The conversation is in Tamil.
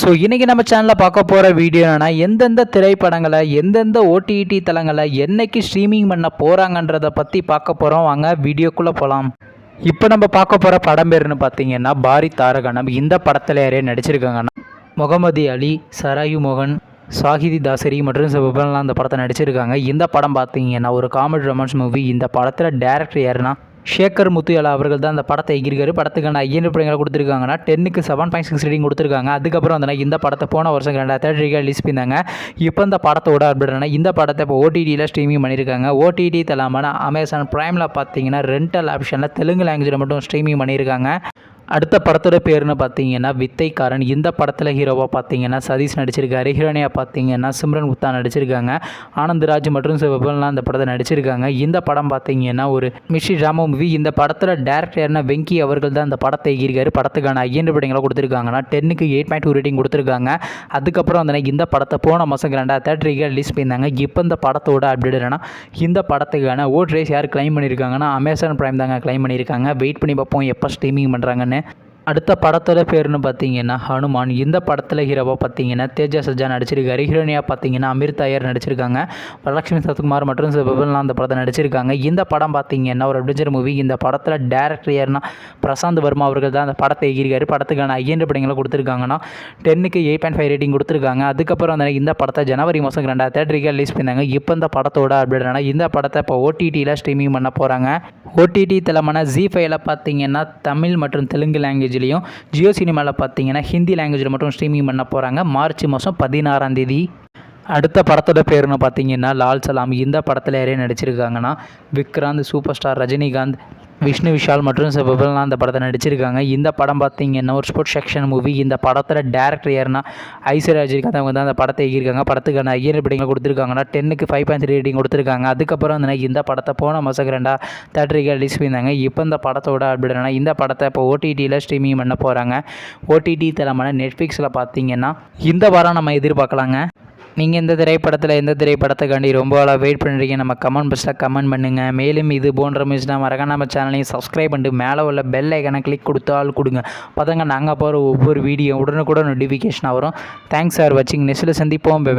ஸோ இன்றைக்கி நம்ம சேனலில் பார்க்க போகிற வீடியோ என்னென்னா எந்தெந்த திரைப்படங்களை எந்தெந்த ஓடிடி தளங்களை என்னைக்கு ஸ்ட்ரீமிங் பண்ண போகிறாங்கன்றதை பற்றி பார்க்க போகிறோம். வாங்க வீடியோக்குள்ளே போகலாம். இப்போ நம்ம பார்க்க போகிற படம் பேருன்னு பார்த்தீங்கன்னா பாரி தாரகணம். இந்த படத்தில் யாரையும் நடிச்சிருக்காங்கன்னா முகமது அலி, சராயு மோகன், சாகிதி தாசரி மற்றும் சிவபெல்லாம் அந்த படத்தை நடிச்சிருக்காங்க. இந்த படம் பார்த்தீங்கன்னா ஒரு காமெடி ரொமான்ஸ் மூவி. இந்த படத்தில் டேரக்டர் யாருன்னா ஷேகர் முத்துயாலா அவர்கள் தான் அந்த படத்தை எகிரிக்காரு. படத்துக்கான ஐயப்படங்களை கொடுத்துருக்காங்கன்னா 10க்கு 7.6 ரேட்டிங் கொடுத்துருக்காங்க. அதுக்கப்புறம் வந்து இந்த படத்தை போன வருஷம் 2003 ரிலீஸ் பண்ணாங்க. இப்போ இந்த படத்தோட அப்படின்னா இந்த படத்தை இப்போ ஓடிடியில் ஸ்ட்ரீமிங் பண்ணியிருக்காங்க. ஓடிடி தளமான அமேசான் ப்ரைமில் பார்த்தீங்கன்னா ரெண்டல் ஆப்ஷனில் தெலுங்கு லாங்குவேஜில் மட்டும் ஸ்ட்ரீமிங் பண்ணியிருக்காங்க. அடுத்த படத்தோட பேருன்னு பார்த்தீங்கன்னா வித்தைக்காரன். இந்த படத்தில் ஹீரோவாக பார்த்தீங்கன்னா சதீஷ் நடிச்சிருக்காரு. ஹீரோனியாக பார்த்தீங்கன்னா சிம்ரன் குப்தா நடிச்சிருக்காங்க. ஆனந்த்ராஜ் மற்றும் சிவபெல்லாம் அந்த படத்தை நடிச்சிருக்காங்க. இந்த படம் பார்த்தீங்கன்னா ஒரு மிஸ்ட்ரி ட்ராமா மூவி. இந்த படத்தில் டேரக்டர்னா வெங்கி அவர்கள் தான் அந்த படத்தை எகிரிக்காரு. படத்துக்கான ஐயப்படங்களை கொடுத்துருக்காங்கன்னா 10க்கு 8.2 ரேட்டிங் கொடுத்துருக்காங்க. அதுக்கப்புறம் வந்து இந்த படத்தை போன மாதம் 2003 ரிலீஸ் பண்ணியிருந்தாங்க. இப்போ இந்த படத்தோட அப்டேட் என்னன்னா இந்த படத்துக்கான ஓட் ரேஸ் யார் கிளைம் பண்ணியிருக்காங்கன்னா அமேசான் ப்ரைம் தாங்க கிளைம் பண்ணியிருக்காங்க. வெயிட் பண்ணி பார்ப்போம் எப்போ ஸ்ட்ரீமிங் பண்ணுறாங்கன்னு. அடுத்த படத்தோட பேருன்னு பார்த்தீங்கன்னா ஹனுமான். இந்த படத்தில் ஹீரோவாக பார்த்தீங்கன்னா தேஜா சஜா நடிச்சிருக்காரு. ஹீரோனியாக பார்த்தீங்கன்னா அமிர்த் ஐயர் நடிச்சிருக்காங்க. வரலட்சுமி சரத்குமார் மற்றும் சிவபெல்லாம் அந்த படத்தை நடிச்சிருக்காங்க. இந்த படம் பார்த்தீங்கன்னா ஒரு அட்வென்ச்சர் மூவி. இந்த படத்தில் டேரக்டர் யாருன்னா பிரசாந்த் வர்மா அவர்கள் தான் அந்த படத்தை எகிரிக்காரு. படத்துக்கான ஐயப்படங்களை கொடுத்துருக்காங்கன்னா 10க்கு 8.5 ரேட்டிங் கொடுத்துருக்காங்க. அதுக்கப்புறம் வந்து இந்த படத்தை ஜனவரி மாதம் 2003 ரிலீஸ் பண்ணாங்க. இப்போ இந்த படத்தோட அப்டேட் இந்த படத்தை இப்போ ஓடிடியில் ஸ்ட்ரீமிங் பண்ண போகிறாங்க. ஓடிடி தளமான ஜி5ல பார்த்தீங்கன்னா தமிழ் மற்றும் தெலுங்கு லாங்குவேஜ்லையும், ஜியோ சினிமாவில் பார்த்தீங்கன்னா ஹிந்தி லாங்குவேஜில் மட்டும் ஸ்ட்ரீமிங் பண்ண போகிறாங்க மார்ச் மாதம் 16ஆம் தேதி. அடுத்த படத்தோட பேருன்னு பார்த்தீங்கன்னா லால் சலாம். இந்த படத்தில் யாரையும் நடிச்சிருக்காங்கன்னா விக்ராந்த், சூப்பர் ஸ்டார் ரஜினிகாந்த், விஷ்ணு விஷால் மற்றும் சிவபெல்லாம் அந்த படத்தை நடிச்சிருக்காங்க. இந்த படம் பார்த்தீங்கன்னா ஒரு ஸ்போர்ட்ஸ் செக்ஷன் மூவி. இந்த படத்தில் டேரக்டர் யாருன்னா ஐஸ்வர்யா ரஜினிகாந்த் அவங்க தான் அந்த படத்தை எகிரிக்காங்க. படத்துக்கான ஐயப்படங்களை கொடுத்துருக்காங்கன்னா 10க்கு 5.3 ரேட்டிங் கொடுத்துருக்காங்க. அதுக்கப்புறம் வந்து இந்த படத்தை போன மாதம் 2003 ரிலீஸ் பண்ணியிருந்தாங்க. இப்போ இந்த படத்தோட அப்டேட் இந்த படத்தை இப்போ ஓடிடியில் ஸ்ட்ரீமிங் பண்ண போகிறாங்க. ஓடிடி தளமான நெட்ஃப்ளிக்ஸில் பார்த்தீங்கன்னா இந்த வாரம் நம்ம எதிர்பார்க்கலாங்க. நீங்கள் இந்த திரைப்படத்தில் எந்த திரைப்படத்துக்காண்டி ரொம்ப நாளாக வெயிட் பண்ணுறீங்க நம்ம கமெண்ட் பாக்ஸில் கமெண்ட் பண்ணுங்கள். மேலும் இது போன்ற மிஸ்னா மறக்காம நம்ம சேனலையும் சப்ஸ்கிரைப் பண்ணிட்டு மேலே உள்ள பெல் ஐக்கனை கிளிக் கொடுத்தால் கொடுங்க. பார்த்தங்க நாங்கள் போகிற ஒவ்வொரு வீடியோ உடனுக்குடன் நோட்டிஃபிகேஷனாக வரும். தேங்க்ஸ் ஃபார் வாட்சிங். நெக்ஸ்ட்டில் சந்திப்போம். பை.